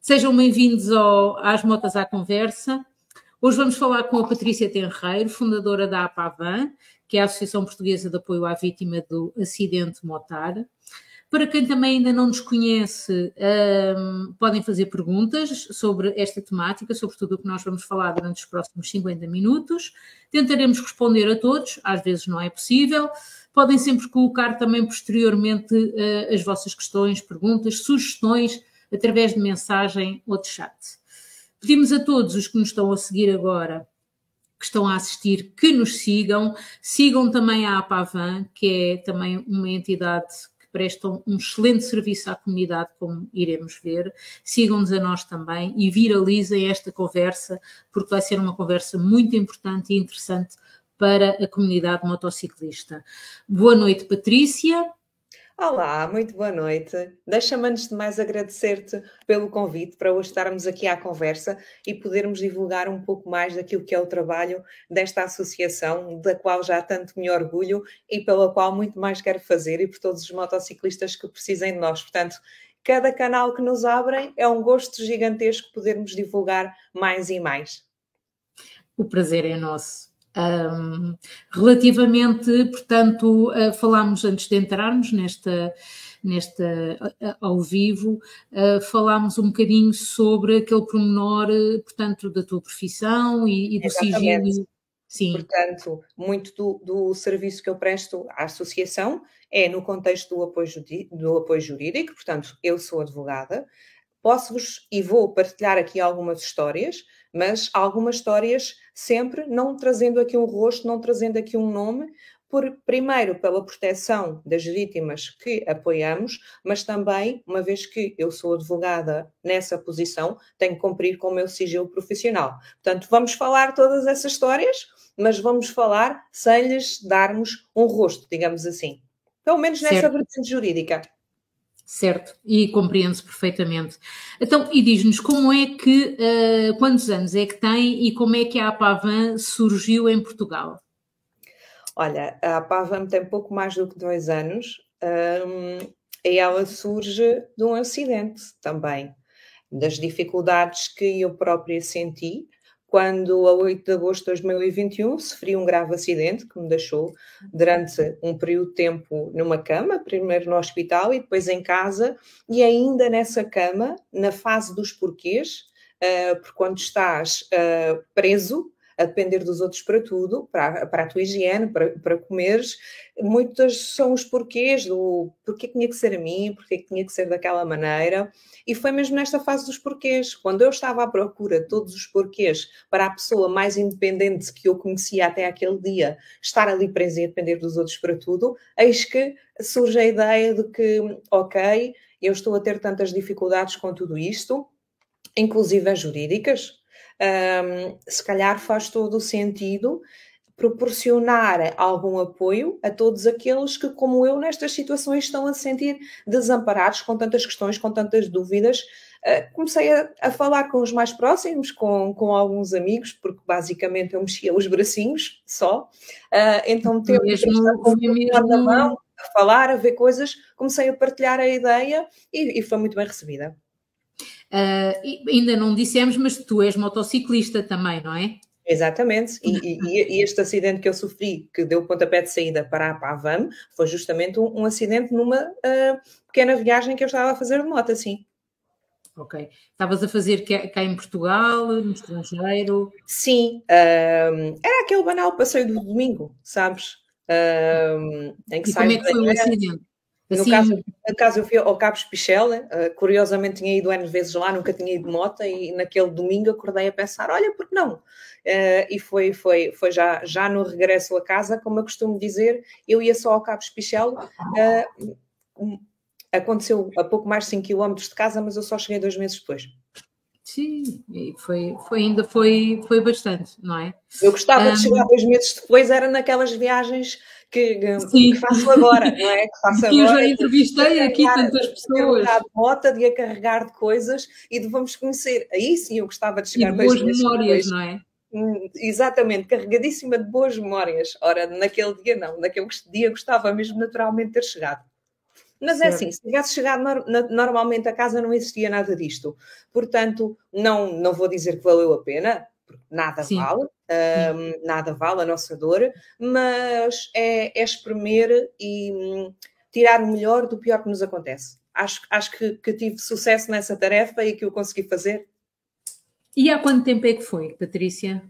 Sejam bem-vindos às Motas à Conversa. Hoje vamos falar com a Patrícia Tenreiro, fundadora da APAVAN, que é a Associação Portuguesa de Apoio à Vítima do Acidente Motar. Para quem também ainda não nos conhece, podem fazer perguntas sobre esta temática, sobre tudo o que nós vamos falar durante os próximos 50 minutos. Tentaremos responder a todos, às vezes não é possível. Podem sempre colocar também posteriormente as vossas questões, perguntas, sugestões, através de mensagem ou de chat. Pedimos a todos os que nos estão a seguir agora, que estão a assistir, que nos sigam. Sigam também a APAVAN, que é também uma entidade que presta um excelente serviço à comunidade, como iremos ver. Sigam-nos a nós também e viralizem esta conversa, porque vai ser uma conversa muito importante e interessante para a comunidade motociclista. Boa noite, Patrícia. Olá, muito boa noite. Deixa-me antes de mais agradecer-te pelo convite para hoje estarmos aqui à conversa e podermos divulgar um pouco mais daquilo que é o trabalho desta associação, da qual já tanto me orgulho e pela qual muito mais quero fazer, e por todos os motociclistas que precisem de nós. Portanto, cada canal que nos abrem é um gosto gigantesco podermos divulgar mais e mais. O prazer é nosso. Relativamente, portanto, falámos antes de entrarmos nesta ao vivo, falámos um bocadinho sobre aquele pormenor, portanto, da tua profissão e do sigilo. Sim. Portanto, muito do serviço que eu presto à associação é no contexto do apoio jurídico, portanto, eu sou advogada. Posso-vos e vou partilhar aqui algumas histórias, mas algumas histórias sempre não trazendo aqui um rosto, não trazendo aqui um nome, primeiro pela proteção das vítimas que apoiamos, mas também, uma vez que eu sou advogada nessa posição, tenho que cumprir com o meu sigilo profissional. Portanto, vamos falar todas essas histórias, mas vamos falar sem lhes darmos um rosto, digamos assim. Pelo menos nessa vertente jurídica. Certo, e compreendo-se perfeitamente. Então, e diz-nos como é que, quantos anos é que tem e como é que a APAVAN surgiu em Portugal? Olha, a APAVAN tem pouco mais do que 2 anos e ela surge de um acidente também, das dificuldades que eu própria senti quando, a 8 de agosto de 2021, sofri um grave acidente que me deixou durante um período de tempo numa cama, primeiro no hospital e depois em casa, e ainda nessa cama, na fase dos porquês, porque quando estás preso, a depender dos outros para tudo, para a tua higiene, para comeres, muitos são os porquês do porquê que tinha que ser a mim, porquê que tinha que ser daquela maneira, e foi mesmo nesta fase dos porquês, quando eu estava à procura de todos os porquês para a pessoa mais independente que eu conhecia até aquele dia, estar ali presa e a depender dos outros para tudo, eis que surge a ideia de que, ok, eu estou a ter tantas dificuldades com tudo isto, inclusive as jurídicas, se calhar faz todo o sentido proporcionar algum apoio a todos aqueles que, como eu, nestas situações estão a se sentir desamparados, com tantas questões, com tantas dúvidas. Comecei a falar com os mais próximos, com alguns amigos, porque basicamente eu mexia os bracinhos só. Então, na mão, a falar, a ver coisas, comecei a partilhar a ideia e foi muito bem recebida. Ainda não dissemos, mas tu és motociclista também, não é? Exatamente, e este acidente que eu sofri, que deu o pontapé de saída para a APAVAN, foi justamente um acidente numa pequena viagem que eu estava a fazer de moto, assim. Ok. Estavas a fazer cá em Portugal, no estrangeiro? Sim, era aquele banal passeio do domingo, sabes? Em que e como é que foi o acidente? No caso, eu fui ao Cabo Espichel, curiosamente tinha ido N vezes lá, nunca tinha ido de moto, e naquele domingo acordei a pensar, olha, por que não? E foi já no regresso a casa, como eu costumo dizer, eu ia só ao Cabo Espichel, aconteceu a pouco mais de 5 km de casa, mas eu só cheguei 2 meses depois. Sim, e foi bastante, não é? Eu gostava de chegar 2 meses depois, era naquelas viagens que faço agora, não é? Que faço agora. Eu já entrevistei aqui tantas pessoas. De moto, de a carregar de coisas e de vamos conhecer. Aí sim eu gostava de chegar 2 meses memórias, depois. Não é? Exatamente, carregadíssima de boas memórias. Ora, naquele dia não, naquele dia gostava mesmo naturalmente de ter chegado. Mas é assim, se tivesse chegado normalmente a casa não existia nada disto. Portanto, não vou dizer que valeu a pena, porque nada vale, nada vale a nossa dor, mas é espremer e tirar o melhor do pior que nos acontece. Acho que tive sucesso nessa tarefa e que o consegui fazer. E há quanto tempo é que foi, Patrícia?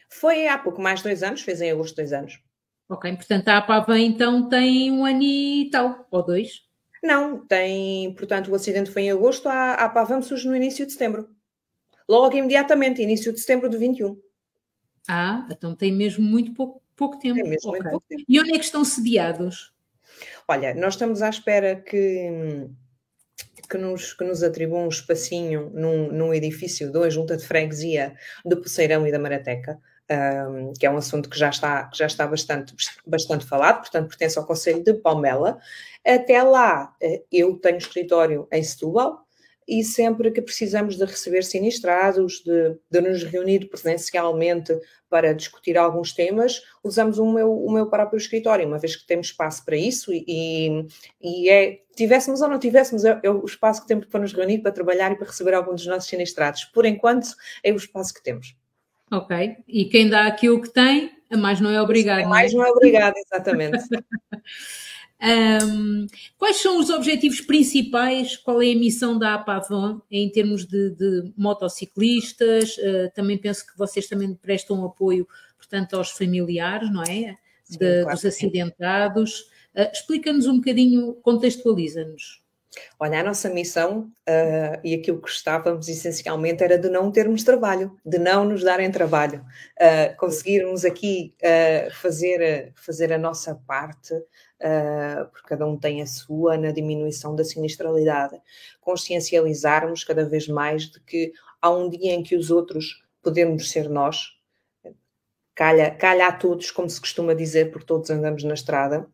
Foi há pouco mais de 2 anos, fez em agosto 2 anos. Ok, portanto a APAVAN então tem 1 ano e tal, ou 2? Não, portanto, o acidente foi em agosto, a APAVAN surge no início de setembro. Logo imediatamente, início de setembro de 21. Então tem mesmo muito pouco tempo. Tem mesmo muito pouco tempo. E onde é que estão sediados? Olha, nós estamos à espera que nos atribuam um espacinho num edifício de uma junta de freguesia do Poceirão e da Marateca, que é um assunto que já está bastante falado, portanto pertence ao Conselho de Palmela. Até lá, eu tenho escritório em Setúbal, e sempre que precisamos de receber sinistrados, de nos reunir presencialmente para discutir alguns temas, usamos o meu próprio escritório, uma vez que temos espaço para isso tivéssemos ou não tivéssemos, é o espaço que temos para nos reunir, para trabalhar e para receber alguns dos nossos sinistrados. Por enquanto, é o espaço que temos. Ok. E quem dá aquilo que tem, a mais não é obrigado. A mais não é obrigado, exatamente. Quais são os objetivos principais? Qual é a missão da APAVAN em termos de motociclistas? Também penso que vocês também prestam apoio, portanto, aos familiares, não é? Sim, claro, dos acidentados. Explica-nos um bocadinho, contextualiza-nos. Olha, a nossa missão e aquilo que gostávamos essencialmente era de não termos trabalho, de não nos darem trabalho, conseguirmos aqui fazer a nossa parte, porque cada um tem a sua, na diminuição da sinistralidade, consciencializarmos cada vez mais de que há um dia em que os outros podemos ser nós, calha a todos, como se costuma dizer, porque todos andamos na estrada.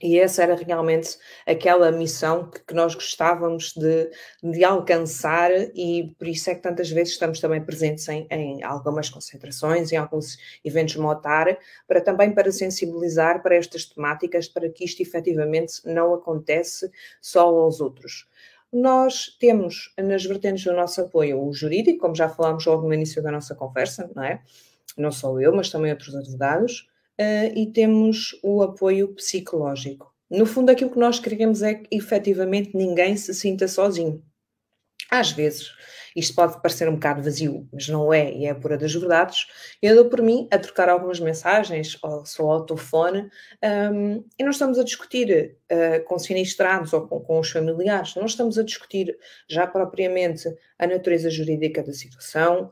E essa era realmente aquela missão que nós gostávamos de alcançar, e por isso é que tantas vezes estamos também presentes em algumas concentrações, em alguns eventos motar, para sensibilizar para estas temáticas, para que isto efetivamente não acontece só aos outros. Nós temos nas vertentes do nosso apoio o jurídico, como já falámos logo no início da nossa conversa, não é? Não só eu, mas também outros advogados. E temos o apoio psicológico. No fundo, aquilo que nós queremos é que, efetivamente, ninguém se sinta sozinho. Às vezes, isto pode parecer um bocado vazio, mas não é, e é a pura das verdades. Eu dou por mim a trocar algumas mensagens, ou só ao telefone, e não estamos a discutir com sinistrados ou com os familiares, não estamos a discutir já propriamente a natureza jurídica da situação.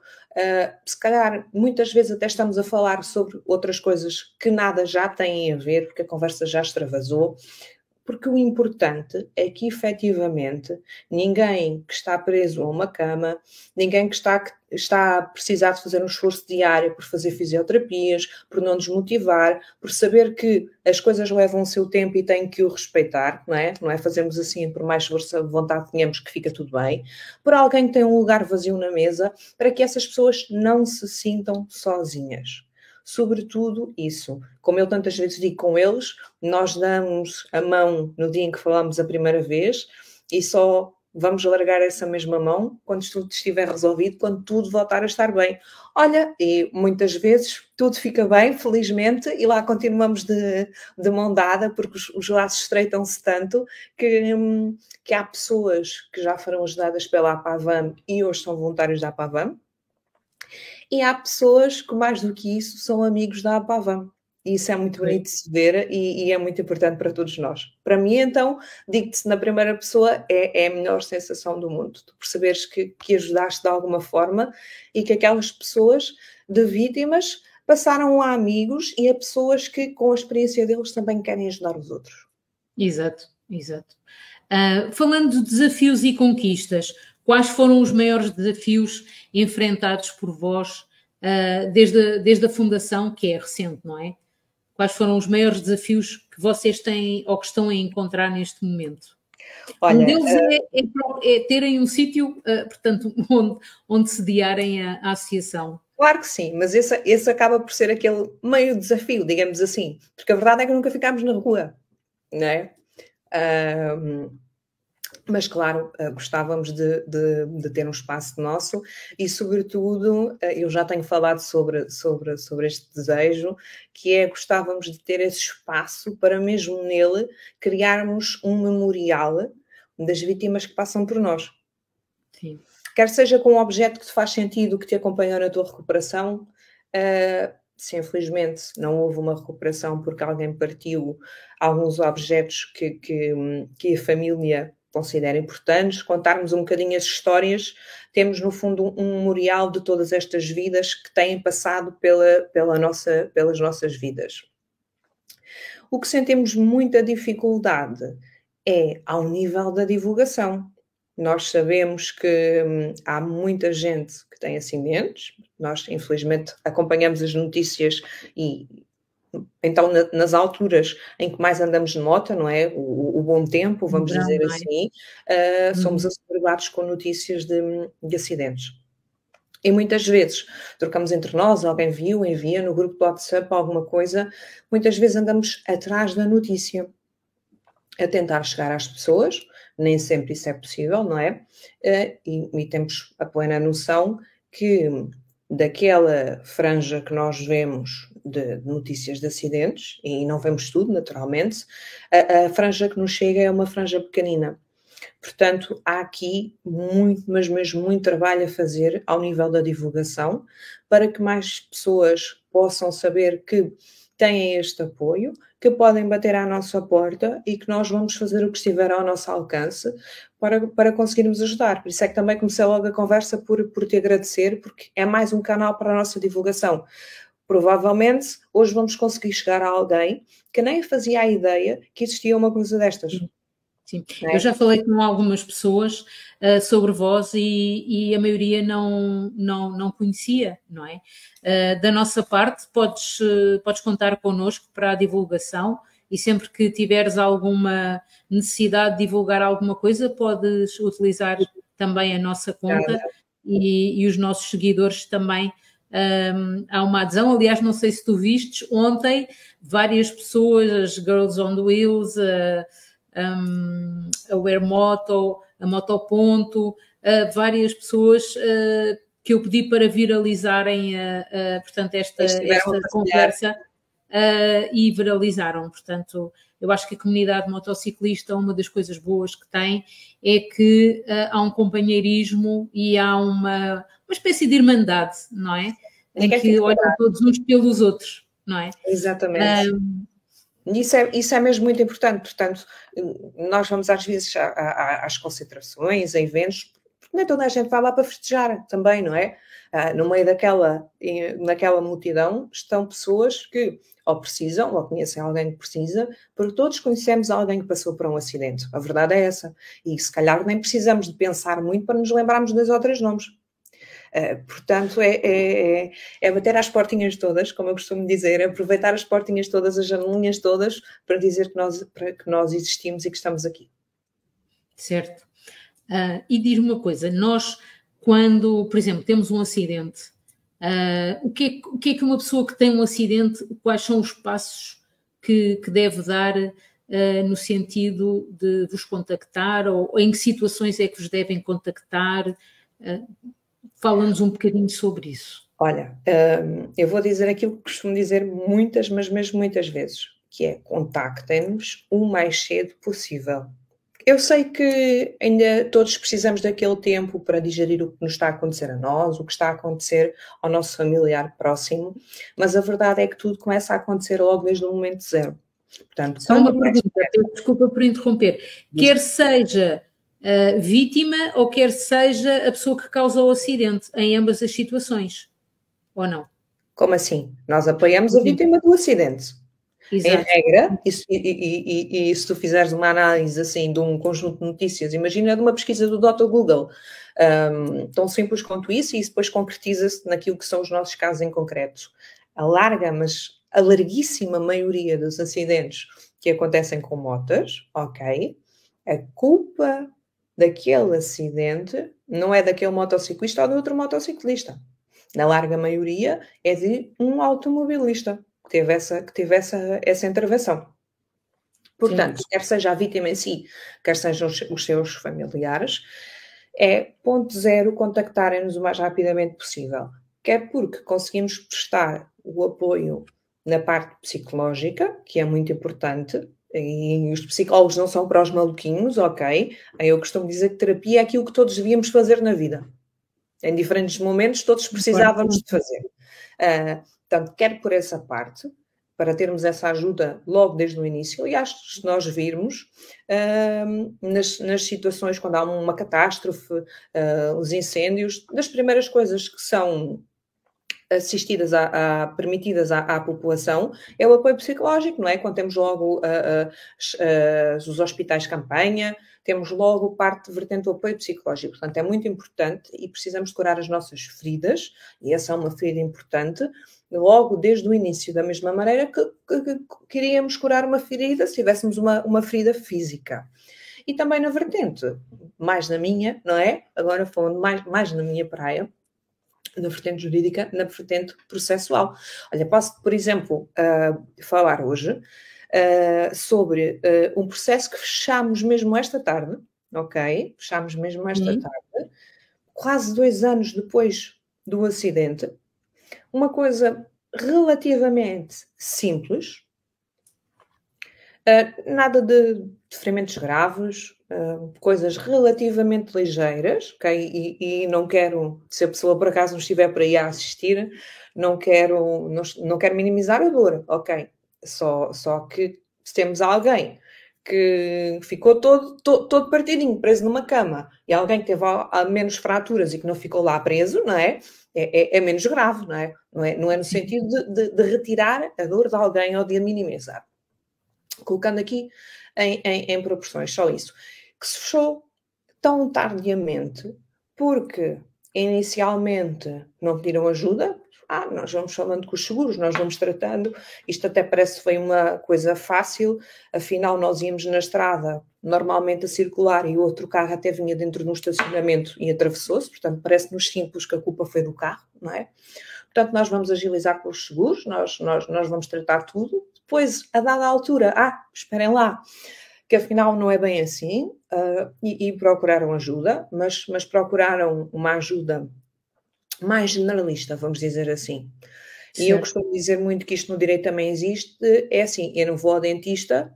Se calhar, muitas vezes até estamos a falar sobre outras coisas que nada já têm a ver, porque a conversa já extravasou. Porque o importante é que, efetivamente, ninguém que está preso a uma cama, ninguém que está a precisar de fazer um esforço diário por fazer fisioterapias, por não desmotivar, por saber que as coisas levam o seu tempo e têm que o respeitar, não é? Não é fazermos assim, por mais força de vontade tenhamos, que fica tudo bem. Por alguém que tem um lugar vazio na mesa, para que essas pessoas não se sintam sozinhas. Sobretudo isso. Como eu tantas vezes digo com eles, nós damos a mão no dia em que falamos a primeira vez e só vamos largar essa mesma mão quando tudo estiver resolvido, quando tudo voltar a estar bem. Olha, e muitas vezes tudo fica bem, felizmente, e lá continuamos de mão dada, porque os laços estreitam-se tanto que há pessoas que já foram ajudadas pela APAVAN e hoje são voluntários da APAVAN. E há pessoas que, mais do que isso, são amigos da APAVAN. E isso é muito bonito de se ver e é muito importante para todos nós. Para mim, então, digo-te na primeira pessoa, é a melhor sensação do mundo. Tu perceberes que ajudaste de alguma forma e que aquelas pessoas de vítimas passaram a amigos e a pessoas que, com a experiência deles, também querem ajudar os outros. Exato. Falando de desafios e conquistas, quais foram os maiores desafios enfrentados por vós desde a fundação, que é recente, não é? Quais foram os maiores desafios que vocês têm ou que estão a encontrar neste momento? Olha, um deles é terem um sítio, portanto, onde sediarem a associação. Claro que sim, mas esse acaba por ser aquele meio desafio, digamos assim, porque a verdade é que nunca ficámos na rua, não é? Mas, claro, gostávamos de ter um espaço nosso e, sobretudo, eu já tenho falado sobre este desejo, que é gostávamos de ter esse espaço para mesmo nele criarmos um memorial das vítimas que passam por nós. Sim. Quer seja com um objeto que te faz sentido, que te acompanhou na tua recuperação, se infelizmente não houve uma recuperação porque alguém partiu alguns objetos que a família considera importantes, contarmos um bocadinho as histórias, temos no fundo um memorial de todas estas vidas que têm passado pelas nossas vidas. O que sentimos muita dificuldade é ao nível da divulgação. Nós sabemos que há muita gente que tem acidentes, nós infelizmente acompanhamos as notícias e então nas alturas em que mais andamos de moto, não é? O bom tempo, vamos dizer assim, somos assoberbados com notícias de acidentes. E muitas vezes trocamos entre nós, alguém viu, envia no grupo do WhatsApp alguma coisa, muitas vezes andamos atrás da notícia, a tentar chegar às pessoas, nem sempre isso é possível, não é? E temos a plena noção que daquela franja que nós vemos de notícias de acidentes, e não vemos tudo, naturalmente, a franja que nos chega é uma franja pequenina. Portanto, há aqui muito, mas mesmo muito trabalho a fazer ao nível da divulgação para que mais pessoas possam saber que têm este apoio, que podem bater à nossa porta e que nós vamos fazer o que estiver ao nosso alcance para conseguirmos ajudar. Por isso é que também comecei logo a conversa por te agradecer, porque é mais um canal para a nossa divulgação. Provavelmente, hoje vamos conseguir chegar a alguém que nem fazia a ideia que existia uma coisa destas. Sim, eu já falei com algumas pessoas sobre vós e a maioria não conhecia, não é? Da nossa parte, podes contar connosco para a divulgação e sempre que tiveres alguma necessidade de divulgar alguma coisa, podes utilizar também a nossa conta e os nossos seguidores também. Há uma adesão, aliás, não sei se tu vistes, ontem várias pessoas, as Girls on the Wheels, a Wear Moto, a Motoponto, várias pessoas que eu pedi para viralizarem portanto, esta conversa e viralizaram. Portanto, eu acho que a comunidade motociclista, uma das coisas boas que tem é que há um companheirismo e há uma espécie de irmandade, não é? Em que olham todos uns pelos outros, não é? Exatamente. Isso é mesmo muito importante, portanto, nós vamos às vezes às concentrações, a eventos, porque nem toda a gente vai lá para festejar também, não é? No meio naquela multidão estão pessoas que ou precisam, ou conhecem alguém que precisa, porque todos conhecemos alguém que passou por um acidente, a verdade é essa, e se calhar nem precisamos de pensar muito para nos lembrarmos das outras nomes. Portanto, é bater às portinhas todas, como eu costumo dizer, aproveitar as portinhas todas, as janelinhas todas, para dizer que nós existimos e que estamos aqui. Certo. E diz uma coisa, nós, quando, por exemplo, temos um acidente, o que é que uma pessoa que tem um acidente, quais são os passos que deve dar no sentido de vos contactar, ou em que situações é que vos devem contactar? Fala-nos um bocadinho sobre isso. Olha, eu vou dizer aquilo que costumo dizer muitas, mas mesmo muitas vezes, que é contactem-nos o mais cedo possível. Eu sei que ainda todos precisamos daquele tempo para digerir o que nos está a acontecer a nós, o que está a acontecer ao nosso familiar próximo, mas a verdade é que tudo começa a acontecer logo desde o momento zero. Portanto, só uma pergunta, desculpa por interromper. Quer seja vítima ou quer seja a pessoa que causa o acidente, em ambas as situações, ou não? Como assim? Nós apoiamos a vítima do acidente. Exato. Em regra, e se tu fizeres uma análise assim de um conjunto de notícias, imagina de uma pesquisa do Dr. Google, tão simples quanto isso, e isso depois concretiza-se naquilo que são os nossos casos em concreto. A larguíssima maioria dos acidentes que acontecem com motas, ok, a culpa daquele acidente não é daquele motociclista ou de outro motociclista. Na larga maioria é de um automobilista que teve essa intervenção. Portanto, quer seja a vítima em si, quer sejam os seus familiares, é ponto zero contactarem-nos o mais rapidamente possível. Quer porque conseguimos prestar o apoio na parte psicológica, que é muito importante, e os psicólogos não são para os maluquinhos, ok? Eu costumo dizer que terapia é aquilo que todos devíamos fazer na vida. Em diferentes momentos, todos precisávamos de fazer. Portanto, quer por essa parte, para termos essa ajuda logo desde o início. Aliás, se nós virmos nas situações quando há uma catástrofe, os incêndios, das primeiras coisas que são assistidas, permitidas à população, é o apoio psicológico, não é? Quando temos logo os hospitais de campanha, temos logo parte vertente do apoio psicológico. Portanto, é muito importante e precisamos curar as nossas feridas, e essa é uma ferida importante, logo desde o início, da mesma maneira que queríamos curar uma ferida se tivéssemos uma ferida física. E também na vertente, mais na minha, não é? Agora falando mais na minha praia, na vertente jurídica, na vertente processual. Olha, posso, por exemplo, falar hoje sobre um processo que fechámos mesmo esta tarde, ok? Fechámos mesmo esta tarde, quase 2 anos depois do acidente. Uma coisa relativamente simples, nada de ferimentos graves, coisas relativamente ligeiras, ok? E não quero, se a pessoa por acaso não estiver por aí a assistir, não quero minimizar a dor, ok? Só que se temos alguém que ficou todo partidinho, preso numa cama, e alguém que teve menos fraturas e que não ficou lá preso, não é? É menos grave, não é? Não é no sentido de retirar a dor de alguém ou de a minimizar. Colocando aqui em proporções, só isso. Que se fechou tão tardiamente porque inicialmente não pediram ajuda. Nós vamos falando com os seguros, nós vamos tratando. Isto até parece que foi uma coisa fácil, afinal nós íamos na estrada, normalmente a circular, e o outro carro até vinha dentro de um estacionamento e atravessou-se, portanto parece-nos simples que a culpa foi do carro, não é? Portanto, nós vamos agilizar com os seguros, nós vamos tratar tudo. Depois, a dada altura, esperem lá, que afinal não é bem assim, e procuraram ajuda, mas procuraram uma ajuda mais generalista, vamos dizer assim. Certo. E eu costumo dizer muito que isto no direito também existe, é assim, eu não vou ao dentista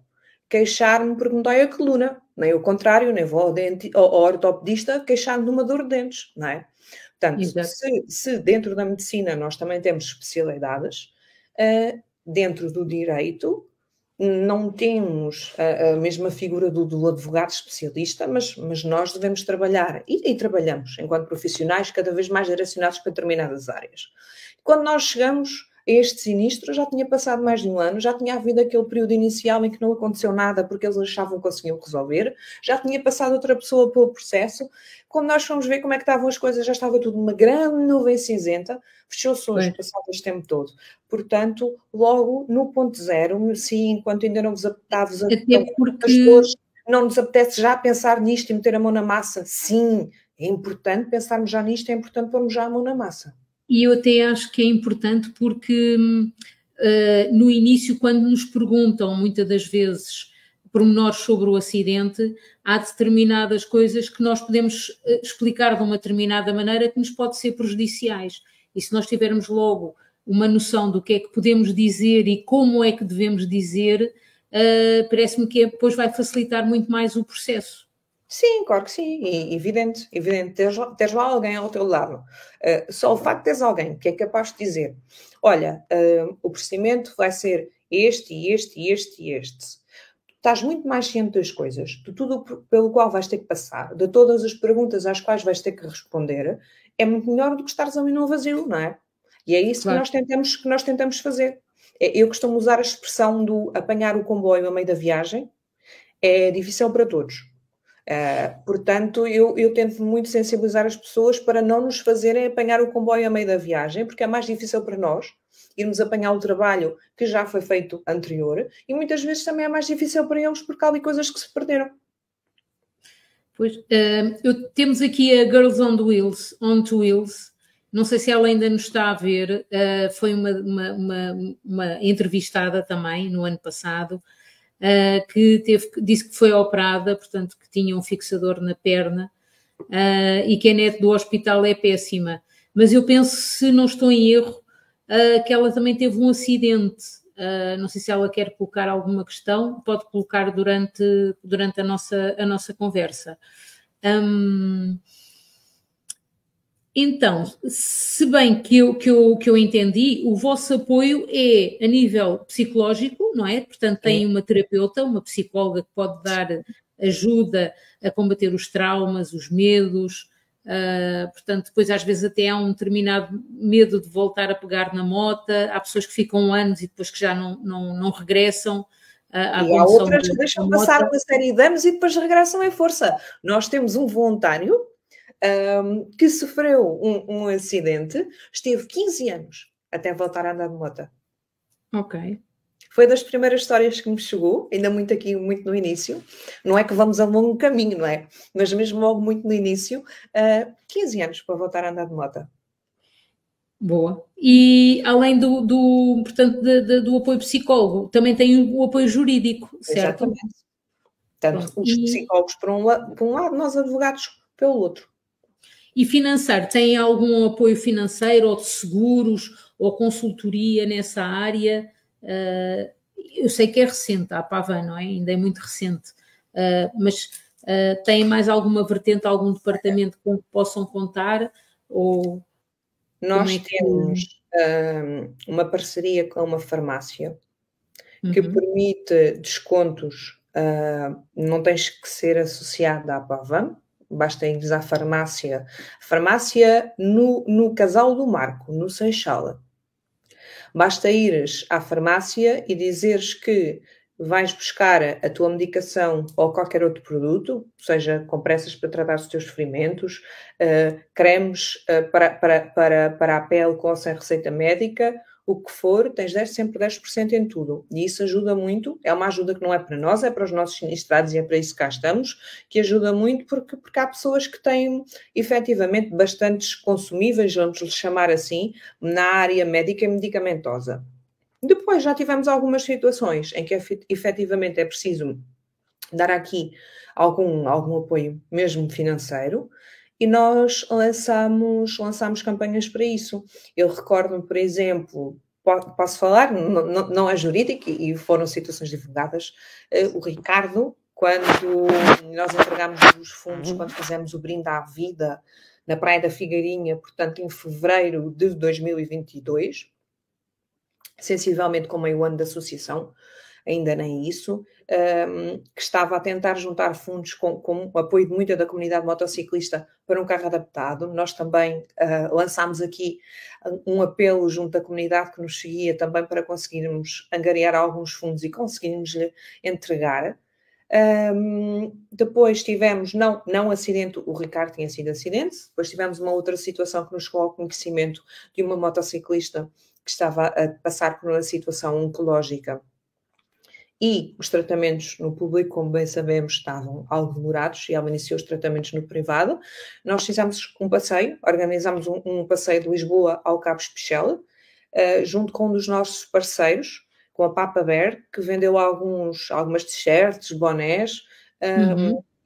queixar-me porque me dói a coluna, nem o contrário, nem vou ao ortopedista queixar-me de uma dor de dentes, não é? Portanto, se dentro da medicina nós também temos especialidades, dentro do direito não temos a mesma figura do advogado especialista, mas nós devemos trabalhar, e trabalhamos enquanto profissionais cada vez mais direcionados para determinadas áreas. Quando nós chegamos a este sinistro, já tinha passado mais de 1 ano, já tinha havido aquele período inicial em que não aconteceu nada porque eles achavam que conseguiam resolver, já tinha passado outra pessoa pelo processo. Quando nós fomos ver como é que estavam as coisas, já estava tudo uma grande nuvem cinzenta, fechou-se hoje, passado este tempo todo. Portanto, logo no ponto zero, se enquanto ainda não vos apetece não nos apetece já pensar nisto e meter a mão na massa, sim, é importante pensarmos já nisto, é importante pormos já a mão na massa. E eu até acho que é importante porque no início, quando nos perguntam muitas das vezes pormenores sobre o acidente, há determinadas coisas que nós podemos explicar de uma determinada maneira que nos pode ser prejudiciais. E se nós tivermos logo uma noção do que é que podemos dizer e como é que devemos dizer, parece-me que depois vai facilitar muito mais o processo. Sim, claro que sim, e evidente, teres lá alguém ao teu lado. Só o facto de teres alguém que é capaz de dizer, olha, o procedimento vai ser este, e este, e este, e este. Estás muito mais ciente das coisas, de tudo pelo qual vais ter que passar, de todas as perguntas às quais vais ter que responder, é muito melhor do que estares ali no vazio, não é? E é isso claro. que nós tentamos fazer. Eu costumo usar a expressão do apanhar o comboio a meio da viagem, é difícil para todos. Portanto, eu tento muito sensibilizar as pessoas para não nos fazerem apanhar o comboio a meio da viagem, porque é mais difícil para nós irmos apanhar o trabalho que já foi feito anterior, e muitas vezes também é mais difícil para eles porque há ali coisas que se perderam. Pois, temos aqui a Girls on to Wheels, não sei se ela ainda nos está a ver, foi uma entrevistada também no ano passado. que disse que foi operada, portanto, que tinha um fixador na perna, e que a net do hospital é péssima. Mas eu penso, se não estou em erro, que ela também teve um acidente. Não sei se ela quer colocar alguma questão, pode colocar durante a nossa conversa. Então, se bem que eu entendi, o vosso apoio é a nível psicológico, não é? Portanto, tem uma terapeuta, uma psicóloga que pode dar ajuda a combater os traumas, os medos. Portanto, depois às vezes até há um determinado medo de voltar a pegar na mota. Há pessoas que ficam anos e depois que já não regressam. E há outras que deixam passar uma série de anos e depois regressam em força. Nós temos um voluntário que sofreu um acidente, esteve 15 anos até voltar a andar de moto. Ok. Foi das primeiras histórias que me chegou, ainda muito no início. Não é que vamos a longo caminho, não é? Mas mesmo logo muito no início, 15 anos para voltar a andar de moto. Boa. E além portanto, do apoio psicólogo, também tem o apoio jurídico, certo? Exatamente. Tanto os psicólogos por um lado, nós advogados pelo outro. E financeiro, tem algum apoio financeiro ou de seguros ou consultoria nessa área? Eu sei que é recente, a APAVAN, não é? Ainda é muito recente, mas tem mais alguma vertente, algum departamento com que possam contar? Ou nós temos uma parceria com uma farmácia que permite descontos, não tens que ser associado à APAVAN, basta ires à farmácia. Farmácia no Casal do Marco, no Seixal. Basta ires à farmácia e dizeres que vais buscar a tua medicação ou qualquer outro produto, seja compressas para tratar os teus ferimentos, cremes para a pele com ou sem receita médica, o que for, tens sempre 10% em tudo. E isso ajuda muito. É uma ajuda que não é para nós, é para os nossos sinistrados e é para isso que cá estamos, que ajuda muito porque há pessoas que têm efetivamente bastantes consumíveis, vamos lhe chamar assim, na área médica e medicamentosa. Depois já tivemos algumas situações em que efetivamente é preciso dar aqui algum apoio, mesmo financeiro, e nós lançamos campanhas para isso. Eu recordo-me, por exemplo, posso falar, não é jurídico e foram situações divulgadas, o Ricardo, quando nós entregámos os fundos, quando fizemos o Brinde à Vida na Praia da Figueirinha, portanto em fevereiro de 2022, sensivelmente com meio ano de associação, ainda nem isso, que estava a tentar juntar fundos com o apoio de muita da comunidade motociclista para um carro adaptado. Nós também lançámos aqui um apelo junto da comunidade que nos seguia também para conseguirmos angariar alguns fundos e conseguirmos lhe entregar. Depois tivemos, não acidente, o Ricardo tinha sido acidente, depois tivemos uma outra situação que nos chegou ao conhecimento de uma motociclista que estava a passar por uma situação oncológica e os tratamentos no público, como bem sabemos, estavam algo demorados e ela iniciou os tratamentos no privado. Nós fizemos um passeio, organizámos um passeio de Lisboa ao Cabo Especial, junto com um dos nossos parceiros, com a Papa Bear, que vendeu algumas t-shirts, bonés,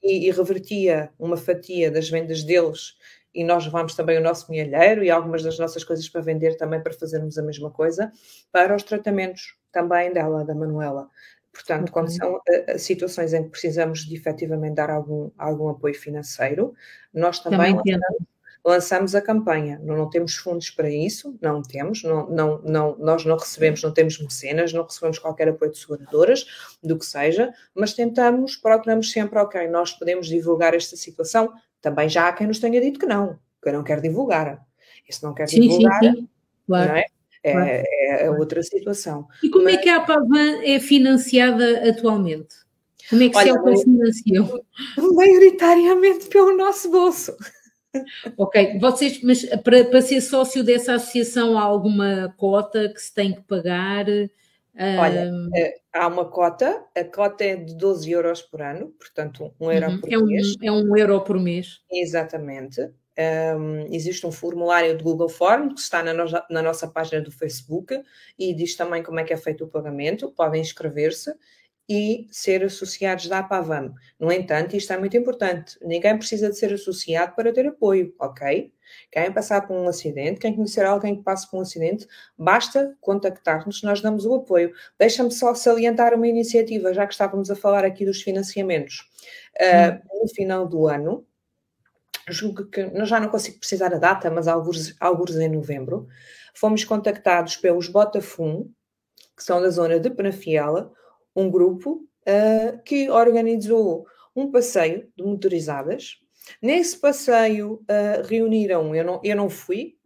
e revertia uma fatia das vendas deles, e nós levámos também o nosso milheiro e algumas das nossas coisas para vender também, para fazermos a mesma coisa, para os tratamentos também dela, da Manuela. Portanto, quando são situações em que precisamos de efetivamente dar algum apoio financeiro, nós também lançamos a campanha. Não temos fundos para isso, não temos, nós não recebemos, não temos mecenas, não recebemos qualquer apoio de seguradoras, do que seja, mas procuramos sempre, ok, nós podemos divulgar esta situação. Também já há quem nos tenha dito que não quer divulgar. E se não quer divulgar, sim. Claro. Não é? É outra situação. E como é que a APAVAN é financiada atualmente? Como é que se autofinanciam? Maioritariamente pelo nosso bolso. Ok, mas para ser sócio dessa associação há alguma cota que se tem que pagar? Olha, há uma cota, a cota é de 12 euros por ano, portanto €1 por mês. É €1 por mês. Exatamente. Existe um formulário de Google Form que está na nossa página do Facebook e diz também como é que é feito o pagamento, podem inscrever-se e ser associados da APAVAM. No entanto, isto é muito importante, ninguém precisa de ser associado para ter apoio, ok? Quem passar por um acidente, quem conhecer alguém que passe por um acidente, basta contactar-nos, nós damos o apoio. Deixa-me só salientar uma iniciativa, já que estávamos a falar aqui dos financiamentos. No final do ano, julgo que, eu já não consigo precisar a data, mas alguns em novembro, fomos contactados pelos Botafum, que são da zona de Penafiel, um grupo que organizou um passeio de motorizadas. Nesse passeio reuniram, eu não fui,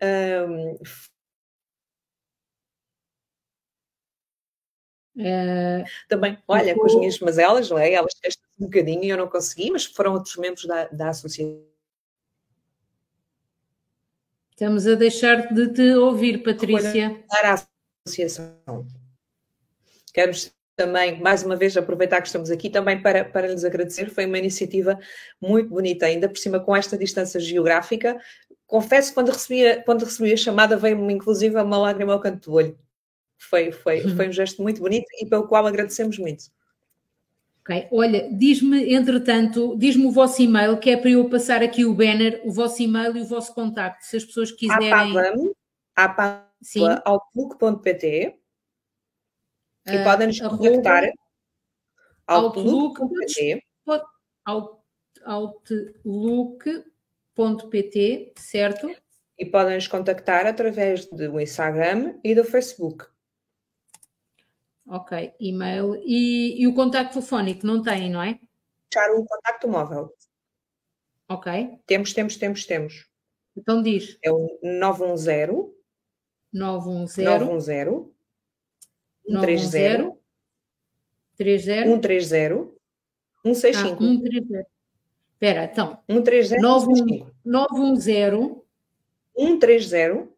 também, olha, com as minhas mazelas, elas testam um bocadinho e eu não consegui, mas foram outros membros da associação. Estamos a deixar de te ouvir, Patrícia. Para a associação. Quero também, mais uma vez, aproveitar que estamos aqui também para lhes agradecer. Foi uma iniciativa muito bonita, ainda por cima com esta distância geográfica. Confesso que quando recebi a chamada veio-me inclusive uma lágrima ao canto do olho. Foi um gesto muito bonito e pelo qual agradecemos muito. Ok, olha, diz-me, entretanto, diz-me o vosso e-mail, que é para eu passar aqui o banner, o vosso e-mail e o vosso contacto, se as pessoas quiserem... outlook.pt e podem nos contactar outlook.pt outlook.pt, certo? E podem nos contactar através do Instagram e do Facebook. Ok, e-mail e o contacto telefónico não tem, não é? Deixar o contacto móvel. Ok. Temos. Então diz. É o 910 130 165. 130. Espera, então. 130 165. 910 130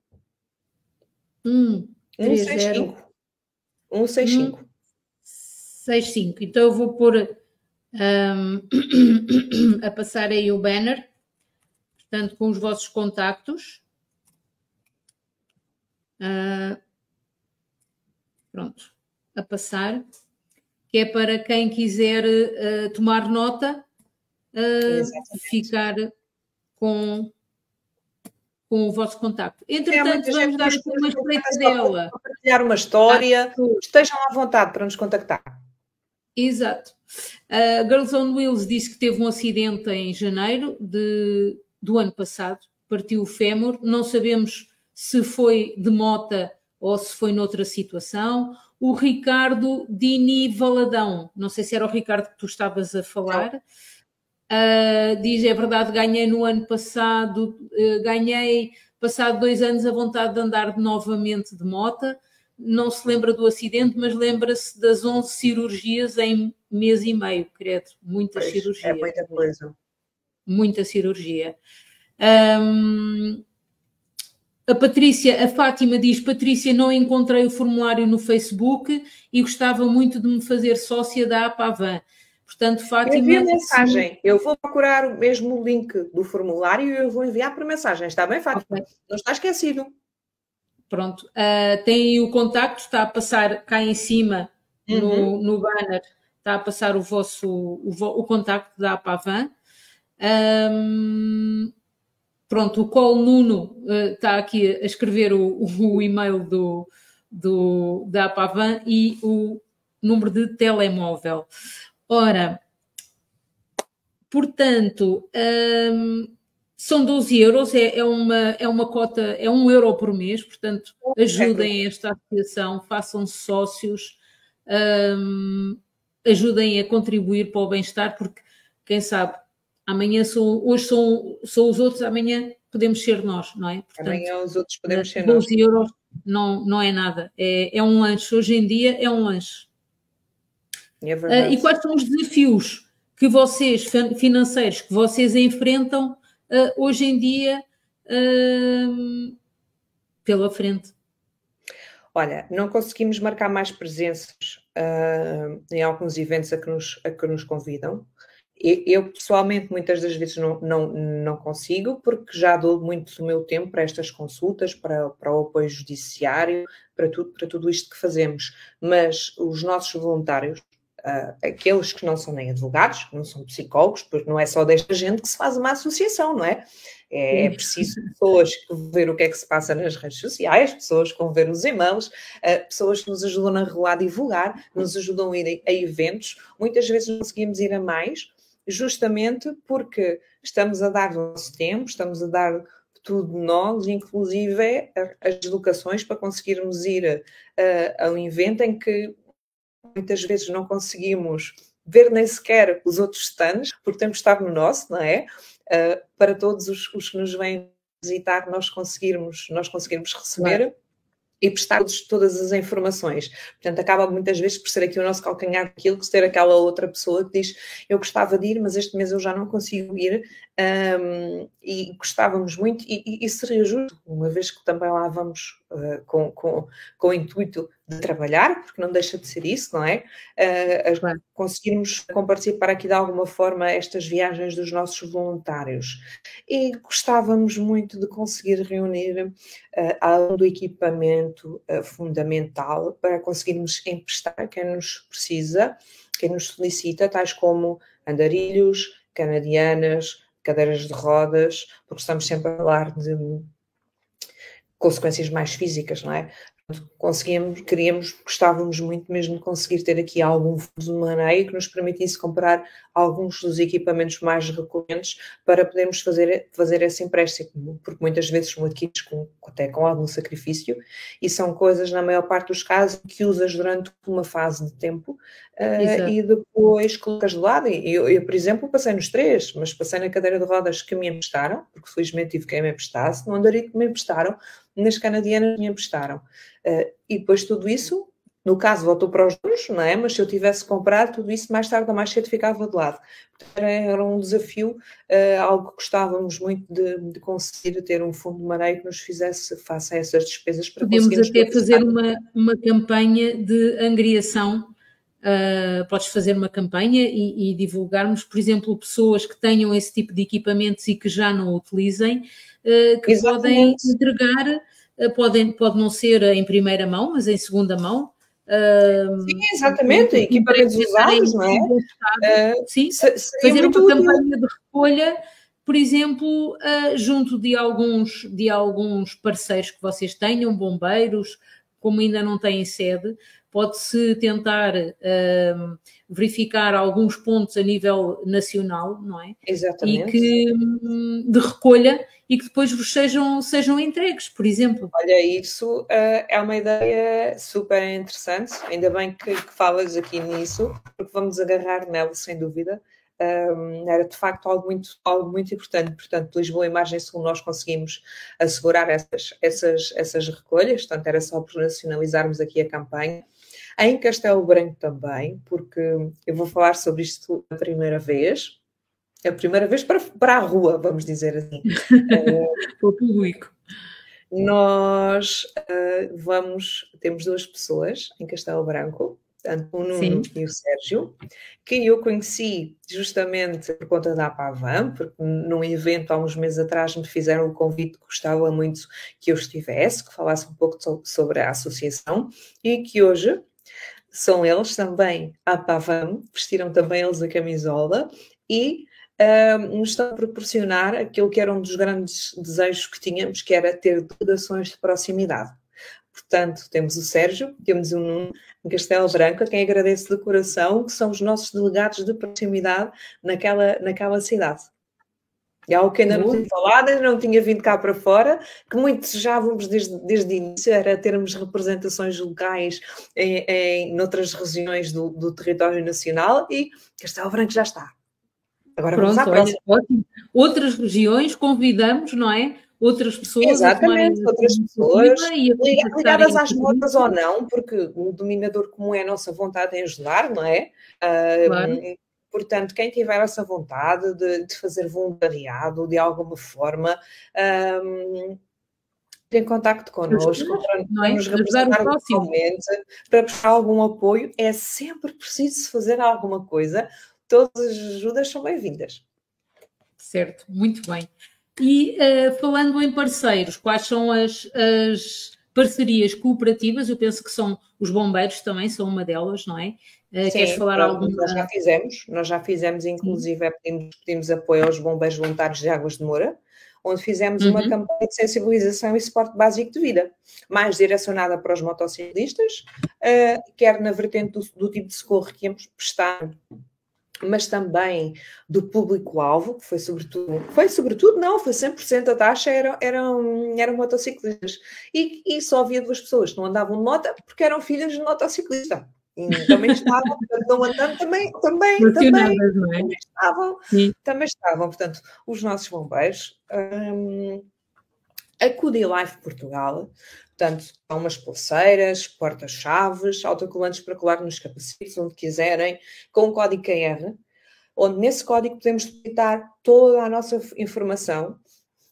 165. Então eu vou pôr a passar aí o banner, portanto, com os vossos contactos. Pronto, a passar, que é para quem quiser tomar nota, ficar com o vosso contacto. Entretanto, vamos dar aqui uma espreitadela. Para partilhar uma história, estejam à vontade para nos contactar. Exato. A Girls on Wheels disse que teve um acidente em janeiro do ano passado, partiu o fémur, não sabemos se foi de mota ou se foi noutra situação. O Ricardo Dini Valadão, não sei se era o Ricardo que tu estavas a falar, diz, é verdade, ganhei no ano passado, passado 2 anos a vontade de andar novamente de mota, não se lembra do acidente, mas lembra-se das 11 cirurgias em mês e meio, credo, muita cirurgia. É muita coisa. Muita cirurgia. A Fátima diz, Patrícia, não encontrei o formulário no Facebook e gostava muito de me fazer sócia da APAVAN. Portanto, Fátima... Eu envio mensagem. Eu vou procurar mesmo o link do formulário e eu vou enviar por mensagem. Está bem, Fátima? Okay. Não está esquecido. Pronto. Tem o contacto, está a passar cá em cima no banner, está a passar o contacto da APAVAN. Pronto, o Col Nuno está aqui a escrever o e-mail da APAVAN e o número de telemóvel. Ora, portanto, são 12 euros, é uma cota, é 1 euro por mês, portanto, ajudem esta associação, façam-se sócios, ajudem a contribuir para o bem-estar, porque, quem sabe, hoje são os outros, amanhã podemos ser nós, não é? Portanto, amanhã os outros podemos ser nós. 12 euros não é nada, é um lanche, hoje em dia é um lanche. É verdade. E quais são os desafios que vocês, financeiros, que vocês enfrentam hoje em dia pela frente? Olha, não conseguimos marcar mais presenças em alguns eventos a que nos convidam. Eu, pessoalmente, muitas das vezes não consigo, porque já dou muito do meu tempo para estas consultas, para o apoio judiciário, para tudo isto que fazemos. Mas os nossos voluntários aqueles que não são nem advogados, que não são psicólogos, porque não é só desta gente que se faz uma associação, não é? É preciso pessoas que vão ver o que é que se passa nas redes sociais, pessoas que vão ver os e-mails, pessoas que nos ajudam na rua a divulgar, nos ajudam a ir a eventos. Muitas vezes não conseguimos ir a mais, justamente porque estamos a dar o nosso tempo, estamos a dar tudo de nós, inclusive as deslocações para conseguirmos ir a um evento em que muitas vezes não conseguimos ver nem sequer os outros stands, porque temos de estar no nosso, não é? Para todos os que nos vêm visitar, nós conseguirmos receber, claro, e prestar todas as informações. Portanto, acaba muitas vezes por ser aqui o nosso calcanhar daquilo, que ser aquela outra pessoa que diz, eu gostava de ir, mas este mês eu já não consigo ir, e gostávamos muito, e seria justo, uma vez que também lá vamos com o intuito de trabalhar, porque não deixa de ser isso, não é? Claro. Conseguirmos participar aqui de alguma forma estas viagens dos nossos voluntários. E gostávamos muito de conseguir reunir além do equipamento fundamental para conseguirmos emprestar a quem nos precisa, quem nos solicita, tais como andarilhos, canadianas, cadeiras de rodas, porque estamos sempre a falar de consequências mais físicas, não é? Gostávamos muito mesmo de conseguir ter aqui algum fundo de maneio que nos permitisse comprar alguns dos equipamentos mais recorrentes para podermos fazer esse empréstimo, porque muitas vezes são adquiridos até com algum sacrifício, e são coisas, na maior parte dos casos, que usas durante uma fase de tempo e depois colocas de lado. Eu, por exemplo, passei nos 3, mas passei na cadeira de rodas que me emprestaram, porque felizmente tive quem me emprestasse, no andarilho que me emprestaram, nas canadianas me emprestaram. E depois tudo isso, no caso, voltou para os juros, não é? Mas se eu tivesse comprado, tudo isso mais tarde ou mais cedo ficava de lado. Portanto, era um desafio, algo que gostávamos muito de conseguir ter um fundo de maneio que nos fizesse face a essas despesas. Para podemos até fazer uma campanha de angriação. Podes fazer uma campanha e divulgarmos, por exemplo, pessoas que tenham esse tipo de equipamentos e que já não utilizem, que podem entregar, pode não ser em primeira mão, mas em segunda mão. Sim, exatamente, equipamentos usados, não é? Sim, fazer uma campanha de recolha, por exemplo, junto de alguns parceiros que vocês tenham, bombeiros, como ainda não têm sede, pode-se tentar verificar alguns pontos a nível nacional, não é? Exatamente. De recolha, e que depois vos sejam entregues, por exemplo. Olha, isso é uma ideia super interessante, ainda bem que falas aqui nisso, porque vamos agarrar nela, sem dúvida. Era de facto algo muito importante. Portanto, Lisboa Imagem Sul, nós conseguimos assegurar essas recolhas, portanto era só por nacionalizarmos aqui a campanha. Em Castelo Branco também, porque eu vou falar sobre isto a primeira vez para a rua, vamos dizer assim. Para o público. Nós temos 2 pessoas em Castelo Branco, tanto o Nuno e o Sérgio, que eu conheci justamente por conta da APAVAM, porque num evento há uns meses atrás me fizeram o convite que gostava muito que eu estivesse, que falasse um pouco sobre a associação, e que hoje são eles também a APAVAM, vestiram também eles a camisola e nos estão a proporcionar aquilo que era um dos grandes desejos que tínhamos, que era ter delegações de proximidade. Portanto, temos o Sérgio, temos o Nuno em Castelo Branco, a quem agradeço de coração, que são os nossos delegados de proximidade naquela cidade. É algo que ainda não tinha falado, ainda não tinha vindo cá para fora, que muito desejávamos desde o início, era termos representações locais em outras regiões do território nacional, e Castelo Branco já está. Agora vamos à próxima. Ótimo. Outras regiões convidamos, não é? Outras pessoas. Exatamente, outras pessoas ligadas às motas ou não, porque o dominador comum é a nossa vontade em ajudar, não é? Claro. Portanto, quem tiver essa vontade de fazer voluntariado de alguma forma, em contacto connosco, para nos representar localmente, para prestar algum apoio, é sempre preciso fazer alguma coisa. Todas as ajudas são bem-vindas. Certo, muito bem. E falando em parceiros, quais são as parcerias cooperativas, eu penso que são os bombeiros também, são uma delas, não é? Queres falar alguma? Nós já fizemos, inclusive, pedimos apoio aos bombeiros voluntários de Águas de Moura, onde fizemos uma campanha de sensibilização e suporte básico de vida, mais direcionada para os motociclistas, quer na vertente do tipo de socorro que íamos prestar, mas também do público-alvo, que foi 100% a taxa eram motociclistas. E só havia 2 pessoas que não andavam de moto porque eram filhas de motociclista. E também estavam, não andando, também estavam. Portanto, os nossos bombeiros, a Cudi Life Portugal, portanto, há umas pulseiras, porta-chaves, autocolantes para colar nos capacetes, onde quiserem, com o código QR, onde nesse código podemos depositar toda a nossa informação,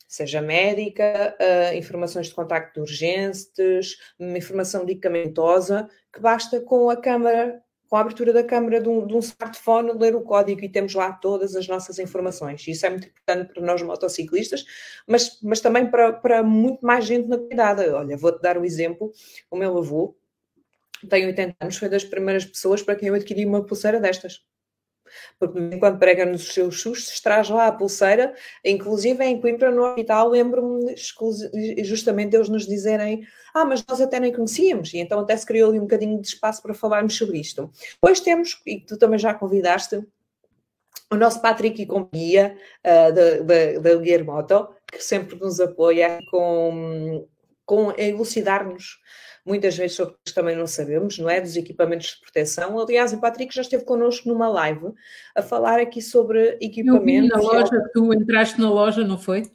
seja médica, informações de contacto de urgentes, informação medicamentosa, que basta com a câmara, com a abertura da câmara de um smartphone, ler o código e temos lá todas as nossas informações. Isso é muito importante para nós motociclistas, mas também para muito mais gente na idade. Olha, vou-te dar um exemplo. O meu avô tem 80 anos, foi das primeiras pessoas para quem eu adquiri uma pulseira destas. Porque enquanto prega nos seus sustos, traz lá a pulseira, inclusive em Coimbra, no hospital, lembro-me justamente eles nos dizerem mas nós até nem conhecíamos, e então até se criou ali um bocadinho de espaço para falarmos sobre isto. Depois temos, e tu também já convidaste, o nosso Patrick e companhia da Guilhermoto, que sempre nos apoia com elucidar-nos muitas vezes sobre o que também não sabemos, não é? Dos equipamentos de proteção. Aliás, o Patrick já esteve connosco numa live a falar aqui sobre equipamentos. Eu vi na loja, tu entraste na loja, não foi?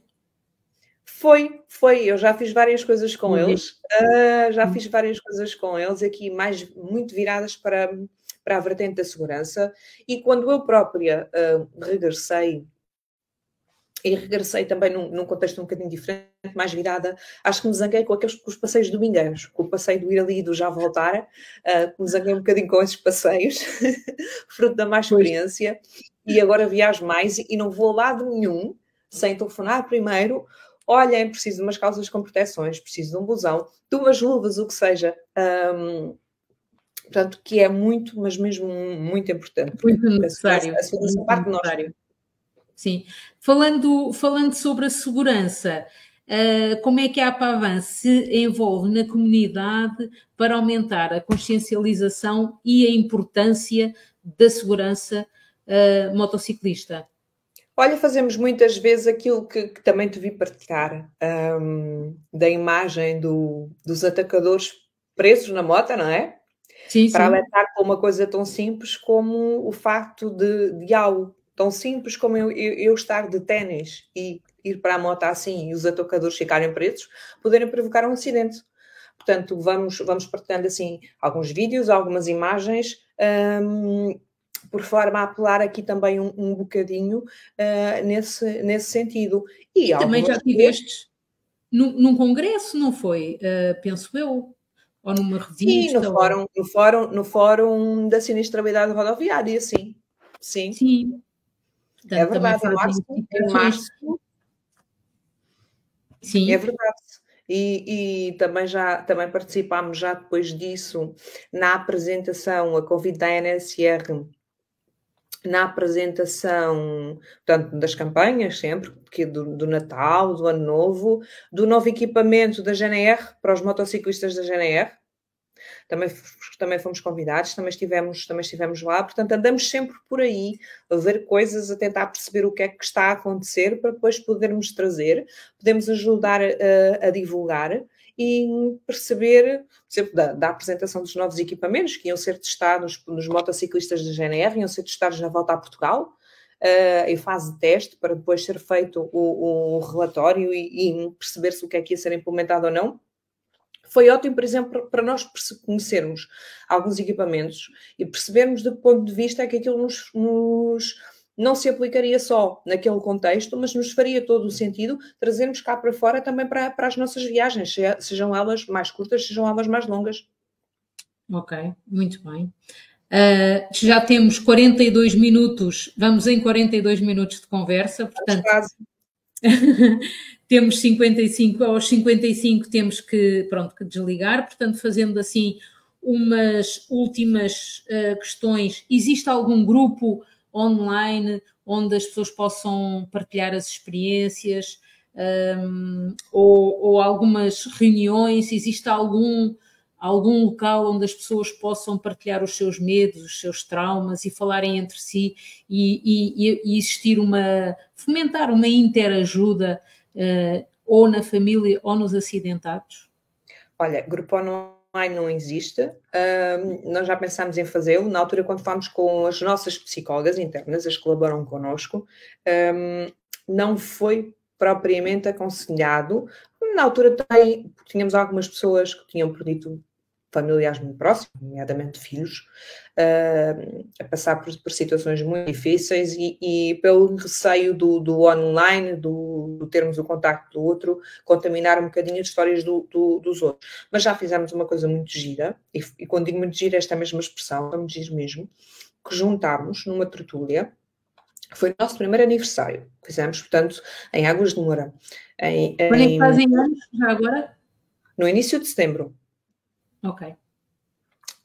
Foi. Eu já fiz várias coisas com eles. Fiz várias coisas com eles aqui, muito viradas para a vertente da segurança. E quando eu própria regressei também num contexto um bocadinho diferente, mais virada, acho que me zanguei com os passeios domingueiros, com o passeio do ir ali e do já voltar, me zanguei um bocadinho com esses passeios, fruto da má experiência, e agora viajo mais e não vou a lado nenhum sem telefonar primeiro. Olhem, preciso de umas calças com proteções, preciso de um blusão, de umas luvas, o que seja. Portanto, que é muito, mas mesmo muito importante. Muito necessário. A segurança parte de nós. Sim. Falando sobre a segurança, como é que a APAVAN se envolve na comunidade para aumentar a consciencialização e a importância da segurança motociclista? Olha, fazemos muitas vezes aquilo que também te vi partilhar, da imagem dos atacadores presos na moto, não é? Sim, para alertar para uma coisa tão simples como o facto de algo tão simples como eu estar de ténis e ir para a moto assim e os atacadores ficarem presos, poderem provocar um acidente. Portanto, vamos partilhando assim alguns vídeos, algumas imagens, por forma a apelar aqui também um bocadinho nesse sentido. E também já tiveste num congresso, não foi? Penso eu. Ou numa revista? Sim, no fórum da sinistralidade rodoviária, sim. Sim. Portanto, é verdade, em março. Sim. É verdade. E também participámos já depois disso na apresentação, a convite da NSR, na apresentação, portanto, das campanhas sempre, do Natal, do Ano Novo, do novo equipamento da GNR, para os motociclistas da GNR. Também fomos convidados, também estivemos lá, portanto andamos sempre por aí a ver coisas, a tentar perceber o que é que está a acontecer para depois podermos trazer, podemos ajudar a divulgar e perceber, por exemplo, da apresentação dos novos equipamentos que iam ser testados nos motociclistas da GNR, iam ser testados na volta a Portugal, em fase de teste, para depois ser feito o relatório e perceber-se o que é que ia ser implementado ou não. Foi ótimo, por exemplo, para nós conhecermos alguns equipamentos e percebermos do ponto de vista que aquilo não se aplicaria só naquele contexto, mas nos faria todo o sentido trazermos cá para fora também para as nossas viagens, sejam elas mais curtas, sejam elas mais longas. Ok, muito bem. Já temos 42 minutos, vamos em 42 minutos de conversa, portanto... temos 55, aos 55 temos que, pronto, que desligar, portanto, fazendo assim umas últimas questões. Existe algum grupo online onde as pessoas possam partilhar as experiências, ou algumas reuniões? Existe algum local onde as pessoas possam partilhar os seus medos, os seus traumas e falarem entre si e existir fomentar uma interajuda, ou na família ou nos acidentados? Olha, grupo online não existe. Nós já pensámos em fazê-lo. Na altura, quando falámos com as nossas psicólogas internas, as que colaboram connosco, não foi propriamente aconselhado. Na altura tínhamos algumas pessoas que tinham perdido familiares muito próximos, nomeadamente filhos, a passar por situações muito difíceis e pelo receio do online, do termos o contacto do outro, contaminar um bocadinho as histórias dos outros. Mas já fizemos uma coisa muito gira, e quando digo muito gira, esta mesma expressão, vamos dizer mesmo, que juntámos numa tertúlia. Foi o nosso primeiro aniversário. Fizemos, portanto, em Águas de Moura. Quando é que fazem anos, já agora? No início de setembro. Ok.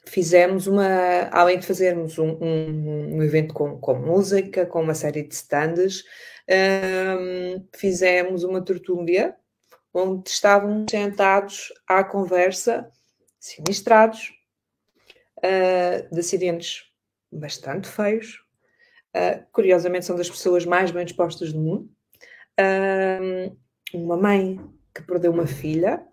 Fizemos além de fazermos um evento com música, com uma série de stands, fizemos uma tertúlia onde estavam sentados à conversa, sinistrados, de acidentes bastante feios. Curiosamente, são das pessoas mais bem dispostas do mundo. Uma mãe que perdeu uma filha.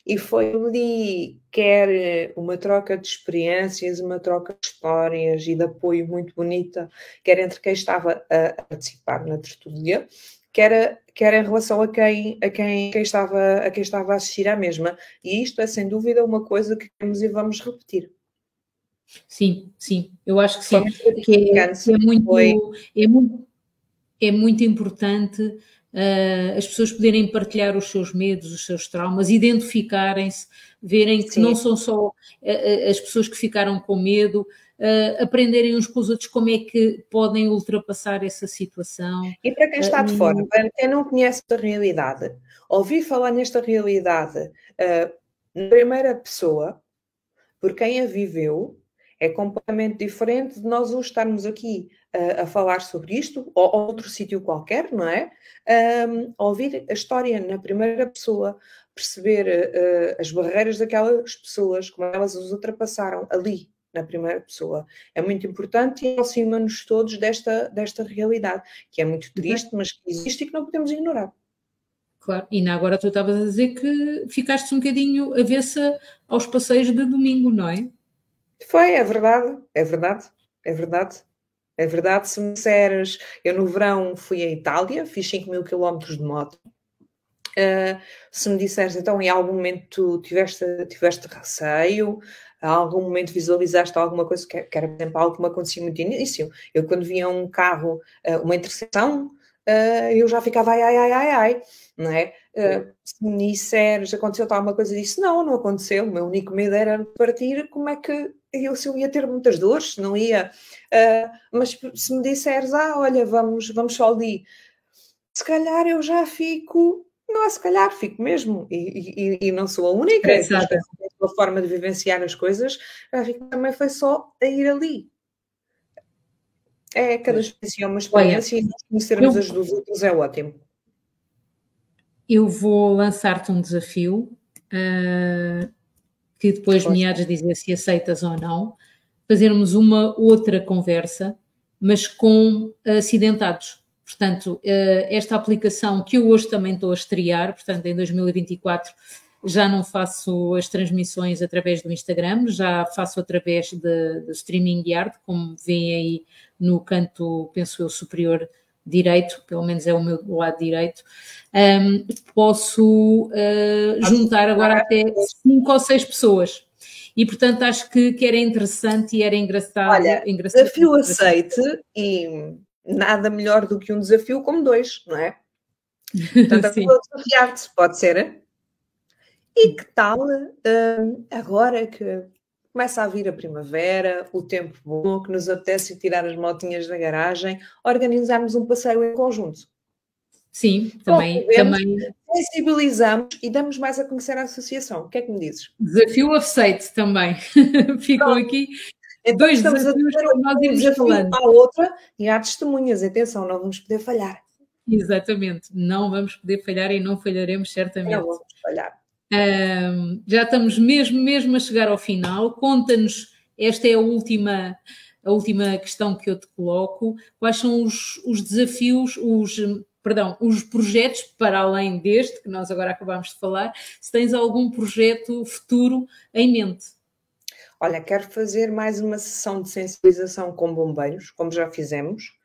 E foi ali, quer uma troca de experiências, uma troca de histórias e de apoio muito bonita, quer entre quem estava a participar na tertúlia, quer em relação a quem estava a assistir à mesma. E isto é, sem dúvida, uma coisa que queremos e vamos repetir. Sim, sim, eu acho que sim, é muito importante as pessoas poderem partilhar os seus medos, os seus traumas, identificarem-se, verem que não são só as pessoas que ficaram com medo, aprenderem uns com os outros como é que podem ultrapassar essa situação. E para quem está de fora, para quem não conhece a realidade, ouvir falar nesta realidade na primeira pessoa, por quem a viveu, é completamente diferente de nós hoje estarmos aqui a falar sobre isto, ou outro sítio qualquer, não é? Ouvir a história na primeira pessoa, perceber as barreiras daquelas pessoas, como elas os ultrapassaram ali, na primeira pessoa. É muito importante e aproxima-nos todos desta realidade, que é muito triste, mas que existe e que não podemos ignorar. Claro, e agora tu estavas a dizer que ficaste um bocadinho avessa aos passeios de domingo, não é? Foi, é verdade, é verdade, é verdade. É verdade, se me disseres, eu no verão fui à Itália, fiz 5.000 km de moto. Se me disseres, então, em algum momento tiveste receio, em algum momento visualizaste alguma coisa que era, por exemplo, algo que me acontecia muito no início. Eu, quando via um carro, uma interseção, eu já ficava ai, não é? Se me disseres, aconteceu alguma coisa disso, não aconteceu. O meu único medo era partir, como é que se eu ia ter muitas dores, se não ia. Mas se me disseres, olha, vamos só ali, se calhar eu já fico, não é se calhar, fico mesmo, e não sou a única, é uma forma de vivenciar as coisas, já fico, também foi só a ir ali. Cada experiência é uma experiência. Olha, e nós conhecermos as dos outros é ótimo. Eu vou lançar-te um desafio, que depois me há de dizer se aceitas ou não, fazermos uma outra conversa, mas com acidentados. Portanto, esta aplicação que eu hoje também estou a estrear, portanto, em 2024 já não faço as transmissões através do Instagram, já faço através de StreamYard, como veem aí no canto, penso eu, superior direito, pelo menos é o meu lado direito. Posso juntar agora até 5 ou 6 pessoas. E, portanto, acho que era interessante e era engraçado. Olha, desafio aceite, e nada melhor do que um desafio como 2, não é? Portanto, eu vou desafiar-te, pode ser? E que tal, agora que começa a vir a primavera, o tempo bom, que nos apetece tirar as motinhas da garagem, organizarmos um passeio em conjunto? Sim, também. sensibilizamos e damos mais a conhecer a associação. O que é que me dizes? Desafio aceito também. Ficam aqui então, dois desafios para nós irmos falando. À outra e há testemunhas. Atenção, não vamos poder falhar. Exatamente, não vamos poder falhar e não falharemos certamente. Não vamos falhar. Já estamos mesmo a chegar ao final. Conta-nos, esta é a última questão que eu te coloco. Quais são os desafios, os projetos, para além deste, que nós agora acabámos de falar, se tens algum projeto futuro em mente? Olha, quero fazer mais uma sessão de sensibilização com bombeiros, como já fizemos,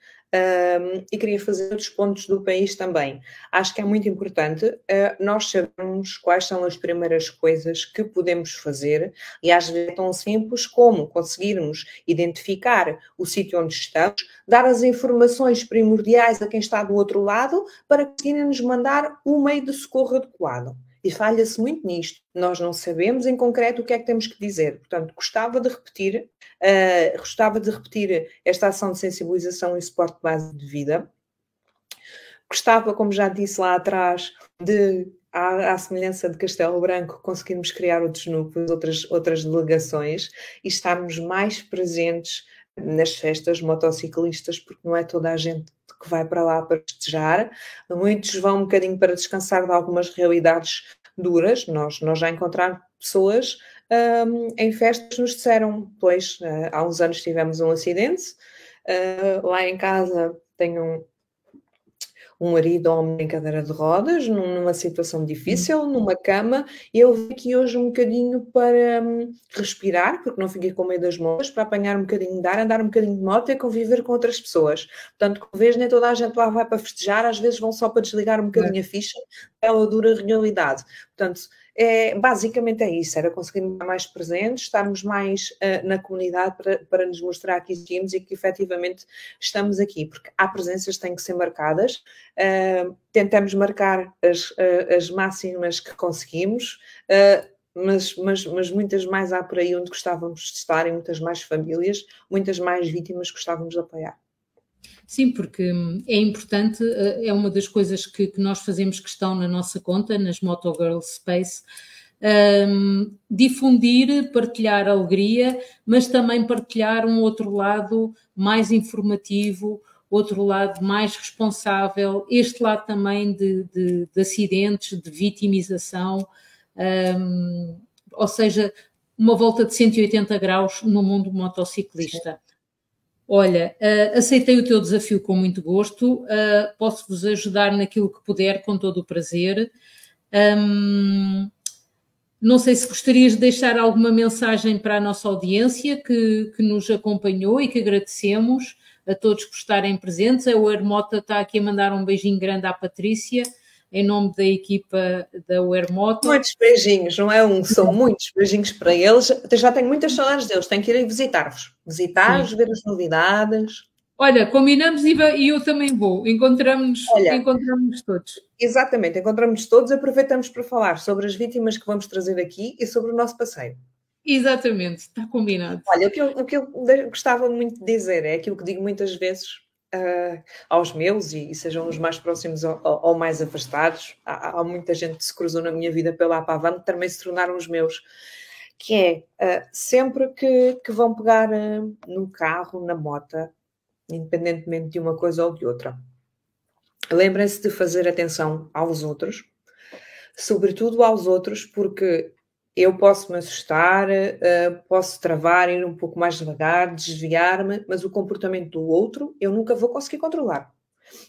e queria fazer outros pontos do país também. Acho que é muito importante nós sabermos quais são as primeiras coisas que podemos fazer, e às vezes é tão simples como conseguirmos identificar o sítio onde estamos, dar as informações primordiais a quem está do outro lado para conseguirem nos mandar o meio de socorro adequado. E falha-se muito nisto. Nós não sabemos em concreto o que é que temos que dizer. Portanto, gostava de repetir esta ação de sensibilização e suporte base de vida. Gostava, como já disse lá atrás, à semelhança de Castelo Branco, conseguirmos criar outros núcleos, outras delegações e estarmos mais presentes nas festas motociclistas, porque não é toda a gente que vai para lá para festejar. Muitos vão um bocadinho para descansar de algumas realidades duras. Nós já encontramos pessoas em festas que nos disseram, pois, há uns anos tivemos um acidente, lá em casa tenho um marido homem em cadeira de rodas, numa situação difícil, numa cama, e eu vim aqui hoje um bocadinho para respirar, porque não fiquei com medo das motas, para apanhar um bocadinho de ar, andar um bocadinho de moto e conviver com outras pessoas. Portanto, como vês, nem toda a gente lá vai para festejar, às vezes vão só para desligar um bocadinho a ficha, é uma dura realidade. Portanto, basicamente é isso, era conseguirmos estar mais presentes, estarmos mais na comunidade para nos mostrar que existimos e que efetivamente estamos aqui, porque há presenças que têm que ser marcadas, tentamos marcar as máximas que conseguimos, mas muitas mais há por aí onde gostávamos de estar, e muitas mais famílias, muitas mais vítimas que gostávamos de apoiar. Sim, porque é importante, é uma das coisas que nós fazemos questão na nossa conta, nas Motogirls Space, difundir, partilhar alegria, mas também partilhar um outro lado mais informativo, outro lado mais responsável, este lado também de acidentes, de vitimização, ou seja, uma volta de 180 graus no mundo motociclista. Olha, aceitei o teu desafio com muito gosto, posso-vos ajudar naquilo que puder, com todo o prazer. Não sei se gostarias de deixar alguma mensagem para a nossa audiência que nos acompanhou e que agradecemos a todos por estarem presentes. A Airmota está aqui a mandar um beijinho grande à Patrícia, em nome da equipa da Airmota. Muitos beijinhos, não é um, são muitos beijinhos para eles. Já tenho muitas saudades deles, tenho que ir visitar-vos. Visitar-vos, ver as novidades. Olha, combinamos e eu também vou. Encontramos todos. Exatamente, encontramos todos, aproveitamos para falar sobre as vítimas que vamos trazer aqui e sobre o nosso passeio. Exatamente, está combinado. Olha, o que eu gostava muito de dizer é aquilo que digo muitas vezes aos meus, e sejam os mais próximos ou mais afastados. Há muita gente que se cruzou na minha vida pela APAVAM que também se tornaram os meus, que é sempre que vão pegar no carro, na moto, independentemente de uma coisa ou de outra, lembrem-se de fazer atenção aos outros, sobretudo aos outros, porque eu posso me assustar, posso travar, ir um pouco mais devagar, desviar-me, mas o comportamento do outro eu nunca vou conseguir controlar.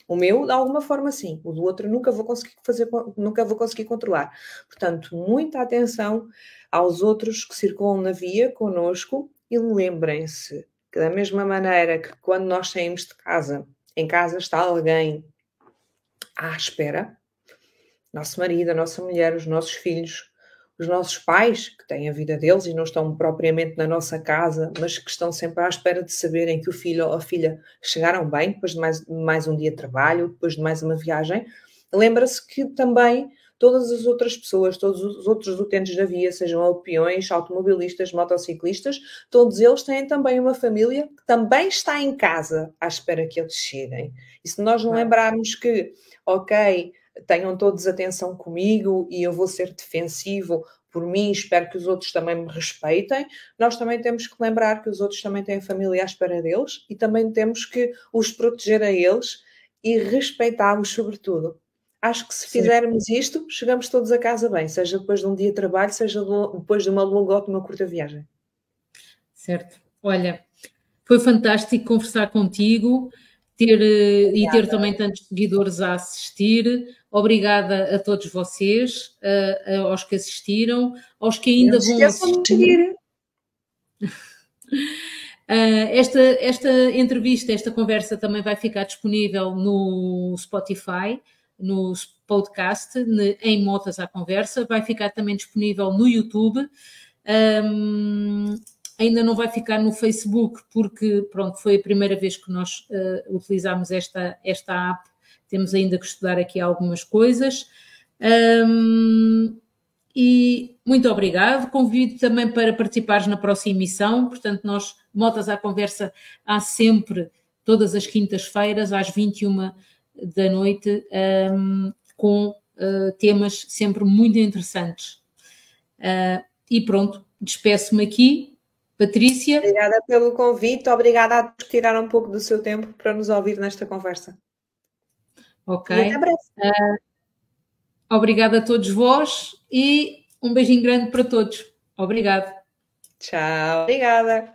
O meu, de alguma forma, sim. O do outro nunca vou conseguir controlar. Portanto, muita atenção aos outros que circulam na via connosco, e lembrem-se que, da mesma maneira que quando nós saímos de casa, em casa está alguém à espera, nosso marido, a nossa mulher, os nossos filhos, os nossos pais, que têm a vida deles e não estão propriamente na nossa casa, mas que estão sempre à espera de saberem que o filho ou a filha chegaram bem, depois de mais um dia de trabalho, depois de mais uma viagem. Lembra-se que também todas as outras pessoas, todos os outros utentes da via, sejam peões, automobilistas, motociclistas, todos eles têm também uma família que também está em casa à espera que eles cheguem. E se nós não lembrarmos que, ok, tenham todos atenção comigo e eu vou ser defensivo por mim, espero que os outros também me respeitem. Nós também temos que lembrar que os outros também têm família à espera deles e também temos que os proteger a eles e respeitá-los sobretudo. Acho que se fizermos isto, chegamos todos a casa bem, seja depois de um dia de trabalho, seja depois de uma longa ou de uma curta viagem. Certo. Olha, foi fantástico conversar contigo e ter também tantos seguidores a assistir. Obrigada a todos vocês, aos que assistiram, aos que ainda vão assistir. Esta entrevista, esta conversa também vai ficar disponível no Spotify, no podcast, em Motas à Conversa. Vai ficar também disponível no YouTube. Ainda não vai ficar no Facebook, porque, pronto, foi a primeira vez que nós utilizámos esta app. Temos ainda que estudar aqui algumas coisas. E muito obrigado. Convido também para participares na próxima emissão. Portanto, nós, Motas à Conversa, há sempre, todas as quintas-feiras, às 21 da noite, com temas sempre muito interessantes. E pronto, despeço-me aqui. Patrícia. Obrigada pelo convite, obrigada a todos que tiraram um pouco do seu tempo para nos ouvir nesta conversa. Ok. E até breve. Obrigada a todos vós e um beijinho grande para todos. Obrigada. Tchau, obrigada.